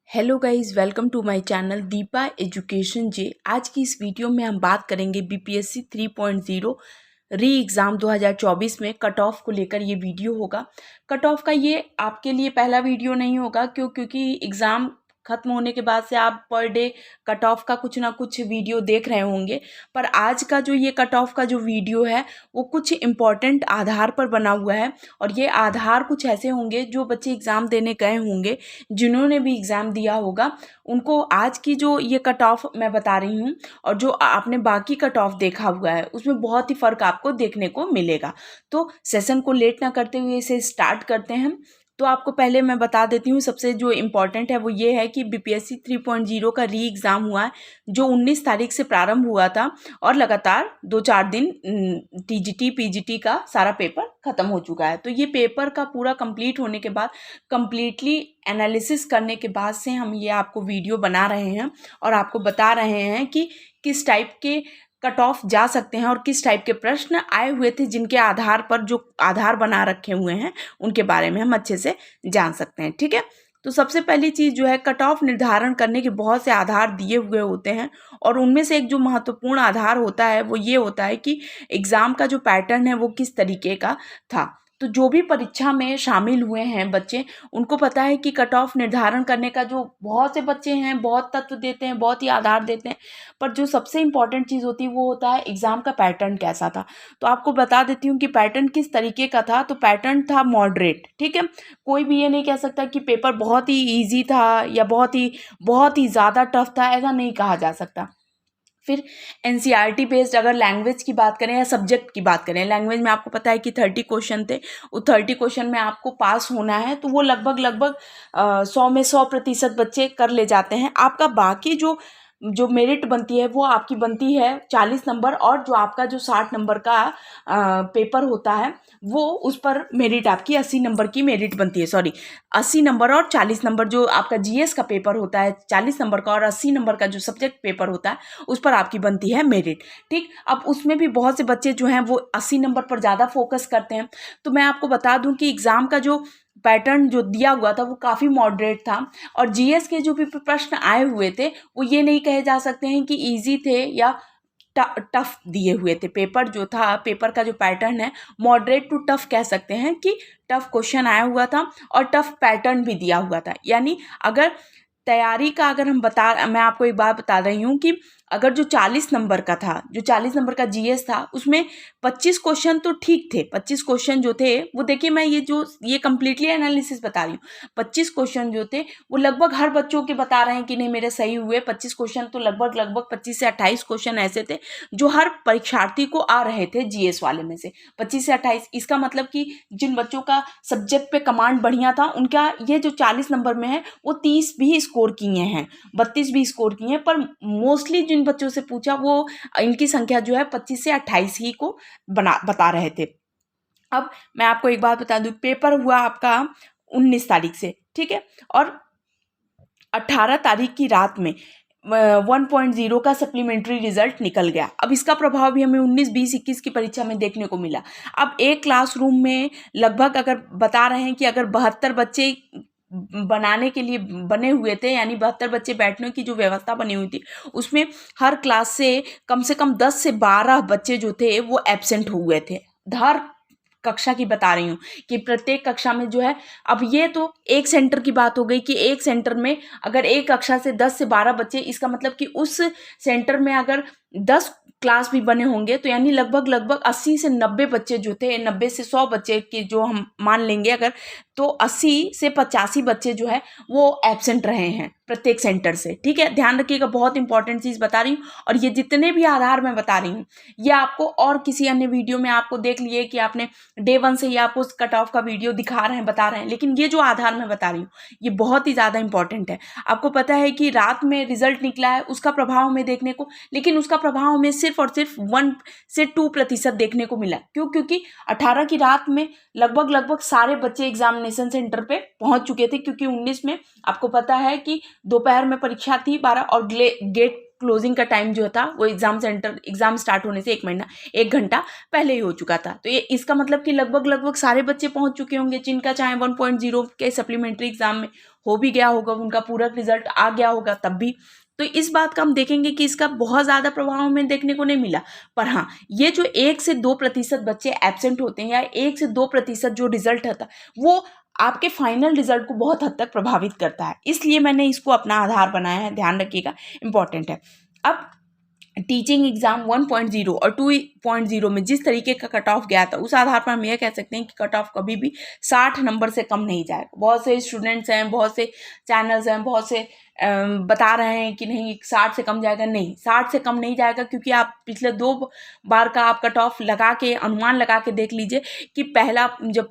Hello guys, welcome to my channel Deepa education जे। आज की इस वीडियो में हम बात करेंगे बीपीएससी 3.0 री एग्ज़ाम 2024 में कट ऑफ को लेकर ये वीडियो होगा। कट ऑफ का ये आपके लिए पहला वीडियो नहीं होगा क्योंकि एग्ज़ाम खत्म होने के बाद से आप पर डे कट ऑफ का कुछ ना कुछ वीडियो देख रहे होंगे। पर आज का जो ये कट ऑफ का जो वीडियो है वो कुछ इम्पॉर्टेंट आधार पर बना हुआ है और ये आधार कुछ ऐसे होंगे जो बच्चे एग्ज़ाम देने गए होंगे, जिन्होंने भी एग्ज़ाम दिया होगा, उनको आज की जो ये कट ऑफ मैं बता रही हूँ और जो आपने बाकी कट ऑफ देखा हुआ है उसमें बहुत ही फ़र्क आपको देखने को मिलेगा। तो सेशन को लेट ना करते हुए इसे स्टार्ट करते हैं। तो आपको पहले मैं बता देती हूँ, सबसे जो इम्पोर्टेंट है वो ये है कि बीपीएससी 3.0 का री एग्ज़ाम हुआ है जो 19 तारीख से प्रारंभ हुआ था और लगातार 2-4 दिन टीजीटी पीजीटी का सारा पेपर ख़त्म हो चुका है। तो ये पेपर का पूरा कंप्लीट होने के बाद कंप्लीटली एनालिसिस करने के बाद से हम ये आपको वीडियो बना रहे हैं और आपको बता रहे हैं कि किस टाइप के कट ऑफ जा सकते हैं और किस टाइप के प्रश्न आए हुए थे, जिनके आधार पर जो आधार बना रखे हुए हैं उनके बारे में हम अच्छे से जान सकते हैं। ठीक है, तो सबसे पहली चीज़ जो है, कट ऑफ निर्धारण करने के बहुत से आधार दिए हुए होते हैं और उनमें से एक जो महत्वपूर्ण आधार होता है वो ये होता है कि एग्ज़ाम का जो पैटर्न है वो किस तरीके का था। तो जो भी परीक्षा में शामिल हुए हैं बच्चे, उनको पता है कि कट ऑफ निर्धारण करने का जो बहुत से बच्चे हैं बहुत तत्व देते हैं, बहुत ही आधार देते हैं, पर जो सबसे इम्पॉर्टेंट चीज़ होती है वो होता है एग्ज़ाम का पैटर्न कैसा था। तो आपको बता देती हूँ कि पैटर्न किस तरीके का था। तो पैटर्न था मॉडरेट। ठीक है, कोई भी ये नहीं कह सकता कि पेपर बहुत ही ईजी था या बहुत ही ज़्यादा टफ था, ऐसा नहीं कहा जा सकता। फिर एनसीईआरटी बेस्ड अगर लैंग्वेज की बात करें या सब्जेक्ट की बात करें, लैंग्वेज में आपको पता है कि 30 क्वेश्चन थे। वो 30 क्वेश्चन में आपको पास होना है, तो वो लगभग 100 में 100% बच्चे कर ले जाते हैं। आपका बाकी जो जो मेरिट बनती है वो आपकी बनती है 40 नंबर, और जो आपका जो 60 नंबर का पेपर होता है वो उस पर मेरिट आपकी 80 नंबर की मेरिट बनती है। सॉरी, 80 नंबर और 40 नंबर जो आपका जीएस का पेपर होता है 40 नंबर का, और 80 नंबर का जो सब्जेक्ट पेपर होता है उस पर आपकी बनती है मेरिट। ठीक, अब उसमें भी बहुत से बच्चे जो हैं वो 80 नंबर पर ज़्यादा फोकस करते हैं। तो मैं आपको बता दूं कि एग्ज़ाम का जो पैटर्न जो दिया हुआ था वो काफ़ी मॉडरेट था, और जीएस के जो भी प्रश्न आए हुए थे वो ये नहीं कहे जा सकते हैं कि ईजी थे या टफ दिए हुए थे। पेपर जो था, पेपर का जो पैटर्न है, मॉडरेट टू टफ कह सकते हैं कि टफ क्वेश्चन आया हुआ था और टफ पैटर्न भी दिया हुआ था। यानी अगर तैयारी का अगर मैं आपको एक बात बता रही हूँ कि अगर जो 40 नंबर का था, जो 40 नंबर का जीएस था, उसमें 25 क्वेश्चन तो ठीक थे। 25 क्वेश्चन जो थे वो, देखिए मैं ये कम्प्लीटली एनालिसिस बता रही हूँ। 25 क्वेश्चन जो थे वो लगभग हर बच्चों के बता रहे हैं कि नहीं मेरे सही हुए। 25 क्वेश्चन तो लगभग 25 से 28 क्वेश्चन ऐसे थे जो हर परीक्षार्थी को आ रहे थे जीएस वाले में से। 25 से 28, इसका मतलब कि जिन बच्चों का सब्जेक्ट पे कमांड बढ़िया था, उनका ये जो 40 नंबर में है वो 30 भी स्कोर किए हैं, 32 भी स्कोर किए हैं। पर मोस्टली जिन बच्चों से पूछा वो इनकी संख्या जो है 25 से 28 ही को बता रहे थे। अब मैं आपको एक बात बता दूं, पेपर हुआ आपका 19 तारीख से, ठीक है, और 18 तारीख की रात में 1.0 का सप्लीमेंट्री रिजल्ट निकल गया। अब इसका प्रभाव भी हमें 19, 20, 21 की परीक्षा में देखने को मिला। अब एक क्लासरूम में लगभग, अगर बता रहे हैं कि अगर 72 बच्चे बनाने के लिए बने हुए थे, यानी 72 बच्चे बैठने की जो व्यवस्था बनी हुई थी, उसमें हर क्लास से कम 10 से 12 बच्चे जो थे वो एब्सेंट हुए थे। हर कक्षा की बता रही हूँ कि प्रत्येक कक्षा में जो है, अब ये तो एक सेंटर की बात हो गई कि एक सेंटर में अगर एक कक्षा से 10 से 12 बच्चे, इसका मतलब कि उस सेंटर में अगर 10 क्लास भी बने होंगे तो यानी लगभग 80 से 90 बच्चे जो थे, 90 से 100 बच्चे की जो हम मान लेंगे अगर, तो 80 से 85 बच्चे जो है वो एब्सेंट रहे हैं प्रत्येक सेंटर से। ठीक है, ध्यान रखिएगा, बहुत इंपॉर्टेंट चीज़ बता रही हूँ। और ये जितने भी आधार मैं बता रही हूँ ये आपको और किसी अन्य वीडियो में आपको देख लिए कि आपने डे 1 से ही आपको कट ऑफ का वीडियो दिखा रहे हैं, बता रहे हैं, लेकिन ये जो आधार मैं बता रही हूँ ये बहुत ही ज़्यादा इंपॉर्टेंट है। आपको पता है कि रात में रिजल्ट निकला है, उसका प्रभाव हमें देखने को, लेकिन उसका प्रभाव हमें सिर्फ और सिर्फ 1 से 2% देखने को मिला। क्यों? क्योंकि 18 की रात में लगभग सारे बच्चे एग्जामिनेशन सेंटर पे पहुंच चुके थे, क्योंकि 19 में आपको पता है कि दोपहर में परीक्षा थी 12, और गेट क्लोजिंग का टाइम जो था वो एग्ज़ाम स्टार्ट होने से 1 घंटा पहले ही हो चुका था। तो ये इसका मतलब कि लगभग सारे बच्चे पहुंच चुके होंगे जिनका चाहे 1.0 के सप्लीमेंट्री एग्ज़ाम में हो भी गया होगा, उनका पूरा रिजल्ट आ गया होगा तब भी। तो इस बात का हम देखेंगे कि इसका बहुत ज़्यादा प्रभाव हमें देखने को नहीं मिला। पर हाँ, ये जो 1 से 2% बच्चे एब्सेंट होते हैं या 1 से 2% जो रिजल्ट आता है वो आपके फाइनल रिजल्ट को बहुत हद तक प्रभावित करता है। इसलिए मैंने इसको अपना आधार बनाया है, ध्यान रखिएगा, इम्पॉर्टेंट है। अब टीचिंग एग्जाम 1.0 और 2.0 में जिस तरीके का कट ऑफ गया था उस आधार पर हम यह कह सकते हैं कि कट ऑफ कभी भी 60 नंबर से कम नहीं जाएगा। बहुत से स्टूडेंट्स हैं, बहुत से चैनल्स हैं, बहुत से बता रहे हैं कि नहीं 60 से कम जाएगा। नहीं, 60 से कम नहीं जाएगा, क्योंकि आप पिछले 2 बार का आप कट ऑफ लगा के अनुमान लगा के देख लीजिए कि पहला जब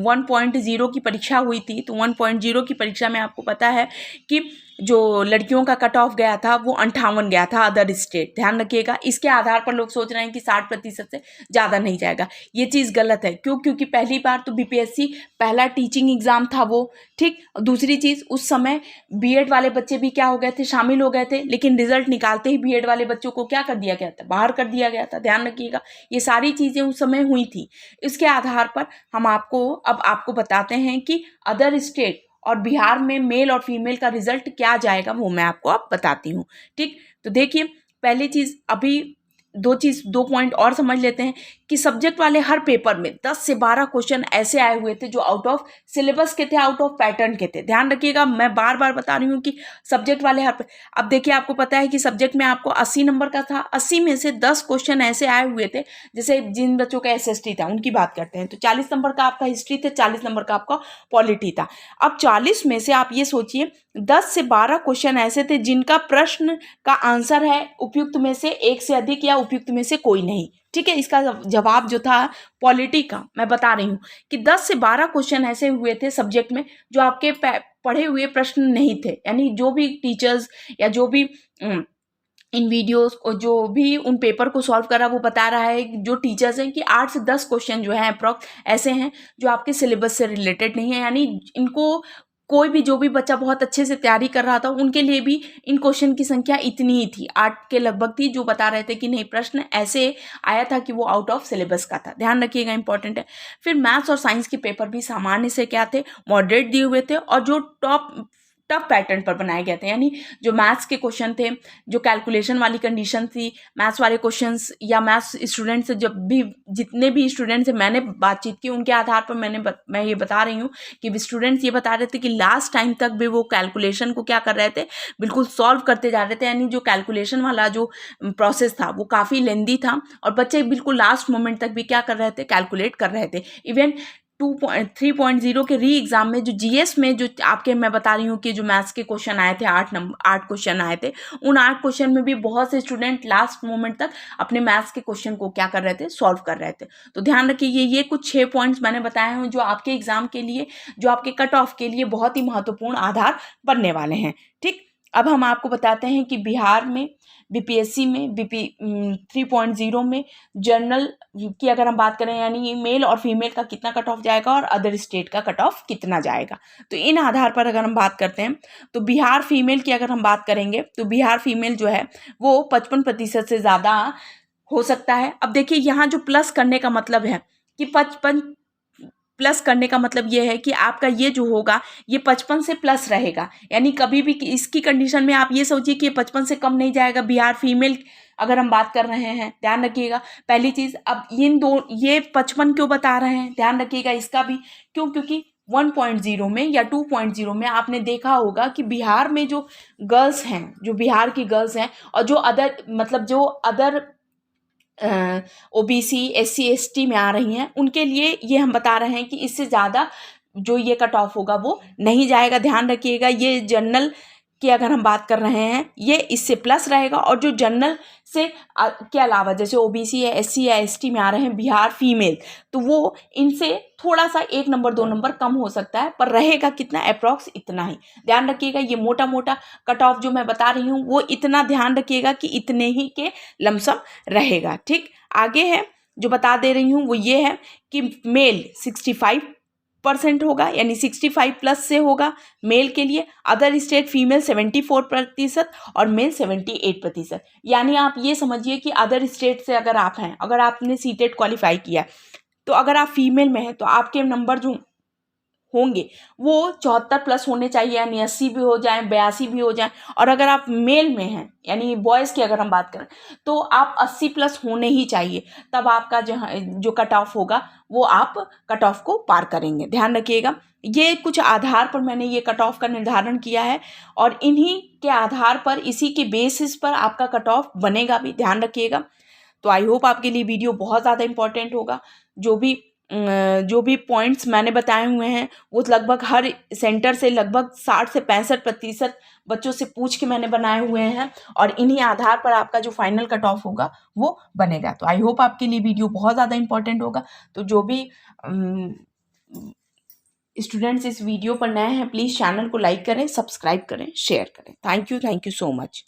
1.0 की परीक्षा हुई थी तो 1.0 की परीक्षा में आपको पता है कि जो लड़कियों का कट ऑफ गया था वो 58 गया था अदर स्टेट। ध्यान रखिएगा, इसके आधार पर लोग सोच रहे हैं कि 60% से ज़्यादा नहीं जाएगा। ये चीज़ गलत है। क्यों? क्योंकि पहली बार तो बीपीएससी पहला टीचिंग एग्ज़ाम था वो, ठीक। दूसरी चीज़, उस समय बीएड वाले बच्चे भी क्या हो गए थे, शामिल हो गए थे, लेकिन रिजल्ट निकालते ही बीएड वाले बच्चों को क्या कर दिया गया था, बाहर कर दिया गया था। ध्यान रखिएगा, ये सारी चीज़ें उस समय हुई थी। इसके आधार पर हम आपको बताते हैं कि अदर स्टेट और बिहार में मेल और फीमेल का रिजल्ट क्या जाएगा वो मैं आपको अब बताती हूँ, ठीक। तो देखिए, पहली चीज़, अभी 2 पॉइंट और समझ लेते हैं कि सब्जेक्ट वाले हर पेपर में 10 से 12 क्वेश्चन ऐसे आए हुए थे जो आउट ऑफ सिलेबस के थे, आउट ऑफ पैटर्न के थे। ध्यान रखिएगा, मैं बार बार बता रही हूँ कि सब्जेक्ट वाले अब देखिए, आपको पता है कि सब्जेक्ट में आपको 80 नंबर का था, 80 में से 10 क्वेश्चन ऐसे आए हुए थे, जैसे जिन बच्चों का एसएसटी था उनकी बात करते हैं तो 40 नंबर का आपका हिस्ट्री थे, 40 नंबर का आपका पॉलिटी था। अब 40 में से आप ये सोचिए 10 से 12 क्वेश्चन ऐसे थे जिनका प्रश्न का आंसर है उपयुक्त में से एक से अधिक या उपयुक्त में से कोई नहीं, ठीक है। इसका जवाब जो था पॉलिटी का, मैं बता रही हूँ कि 10 से 12 क्वेश्चन ऐसे हुए थे सब्जेक्ट में जो आपके पढ़े हुए प्रश्न नहीं थे। यानी जो भी टीचर्स या जो भी इन वीडियोस और जो भी उन पेपर को सॉल्व करा वो बता रहा है जो टीचर्स हैं कि 8 से 10 क्वेश्चन जो हैं अप्रॉक्स ऐसे हैं जो आपके सिलेबस से रिलेटेड नहीं है। यानी इनको कोई भी जो भी बच्चा बहुत अच्छे से तैयारी कर रहा था उनके लिए भी इन क्वेश्चन की संख्या इतनी ही थी, 8 के लगभग थी, जो बता रहे थे कि नहीं प्रश्न ऐसे आया था कि वो आउट ऑफ सिलेबस का था। ध्यान रखिएगा, इंपॉर्टेंट है। फिर मैथ्स और साइंस के पेपर भी सामान्य से क्या थे, मॉडरेट दिए हुए थे और जो टफ पैटर्न पर बनाए गए थे। यानी जो मैथ्स के क्वेश्चन थे, जो कैलकुलेशन वाली कंडीशन थी, मैथ्स वाले क्वेश्चंस या मैथ्स स्टूडेंट से जितने भी स्टूडेंट से मैंने बातचीत की उनके आधार पर मैं ये बता रही हूँ कि स्टूडेंट्स ये बता रहे थे कि लास्ट टाइम तक भी वो कैलकुलेशन को क्या कर रहे थे, बिल्कुल सॉल्व करते जा रहे थे। यानी जो कैलकुलेशन वाला जो प्रोसेस था वो काफ़ी लेंदी था और बच्चे बिल्कुल लास्ट मोमेंट तक भी क्या कर रहे थे, कैलकुलेट कर रहे थे। इवन 3.0 के री एग्जाम में जो जीएस में जो आपके मैं बता रही हूँ कि जो मैथ्स के क्वेश्चन आए थे, 8 क्वेश्चन आए थे, उन 8 क्वेश्चन में भी बहुत से स्टूडेंट लास्ट मोमेंट तक अपने मैथ्स के क्वेश्चन को क्या कर रहे थे, सॉल्व कर रहे थे। तो ध्यान रखिए, ये कुछ 6 पॉइंट्स मैंने बताए हैं जो आपके एग्जाम के लिए, जो आपके कट ऑफ के लिए बहुत ही महत्वपूर्ण आधार बनने वाले हैं, ठीक। अब हम आपको बताते हैं कि बिहार में बीपीएससी में 3.0 में जनरल की अगर हम बात करें, यानी मेल और फीमेल का कितना कट ऑफ जाएगा और अदर स्टेट का कट ऑफ कितना जाएगा। तो इन आधार पर अगर हम बात करते हैं तो बिहार फीमेल की अगर हम बात करेंगे तो बिहार फीमेल जो है वो 55% से ज़्यादा हो सकता है। अब देखिए, यहाँ जो प्लस करने का मतलब है कि 55 प्लस करने का मतलब ये है कि आपका ये जो होगा ये 55 से प्लस रहेगा। यानी कभी भी इसकी कंडीशन में आप ये सोचिए कि 55 से कम नहीं जाएगा बिहार फीमेल अगर हम बात कर रहे हैं। ध्यान रखिएगा, पहली चीज़, अब ये 55 क्यों बता रहे हैं, ध्यान रखिएगा इसका भी, क्योंकि 1.0 में या 2.0 में आपने देखा होगा कि बिहार में जो गर्ल्स हैं, जो बिहार की गर्ल्स हैं और जो अदर ओबीसी एससी एसटी में आ रही हैं, उनके लिए ये हम बता रहे हैं कि इससे ज़्यादा जो ये कट ऑफ होगा वो नहीं जाएगा। ध्यान रखिएगा, ये जनरल की अगर हम बात कर रहे हैं ये इससे प्लस रहेगा और जो जनरल से के अलावा जैसे ओबीसी या एससी या एसटी में आ रहे हैं बिहार फीमेल, तो वो इनसे थोड़ा सा 1 नंबर 2 नंबर कम हो सकता है, पर रहेगा कितना, अप्रॉक्स इतना ही। ध्यान रखिएगा, ये मोटा मोटा कट ऑफ जो मैं बता रही हूँ वो इतना ध्यान रखिएगा कि इतने ही के लमसम रहेगा, ठीक। आगे है जो बता दे रही हूँ वो ये है कि मेल 65 % होगा, यानी 65 प्लस से होगा मेल के लिए। अदर स्टेट फीमेल 74% और मेल 78%। यानी आप ये समझिए कि अदर स्टेट से अगर आप हैं, अगर आपने सीटेट क्वालिफाई किया, तो अगर आप फीमेल में हैं तो आपके नंबर जो होंगे वो 74 प्लस होने चाहिए, यानी 80 भी हो जाएं, 82 भी हो जाएं। और अगर आप मेल में हैं, यानी बॉयज़ की अगर हम बात करें, तो आप 80 प्लस होने ही चाहिए, तब आपका जो कट ऑफ होगा वो आप कट ऑफ को पार करेंगे। ध्यान रखिएगा, ये कुछ आधार पर मैंने ये कट ऑफ का निर्धारण किया है और इन्हीं के आधार पर, इसी के बेसिस पर आपका कट ऑफ बनेगा भी। ध्यान रखिएगा। तो आई होप आपके लिए वीडियो बहुत ज़्यादा इंपॉर्टेंट होगा। जो भी पॉइंट्स मैंने बताए हुए हैं वो लगभग हर सेंटर से लगभग 60 से 65% बच्चों से पूछ के मैंने बनाए हुए हैं और इन्हीं आधार पर आपका जो फाइनल कट ऑफ होगा वो बनेगा। तो आई होप आपके लिए वीडियो बहुत ज़्यादा इंपॉर्टेंट होगा। तो जो भी स्टूडेंट्स इस वीडियो पर नए हैं, प्लीज़ चैनल को लाइक करें, सब्सक्राइब करें, शेयर करें। Thank you so much.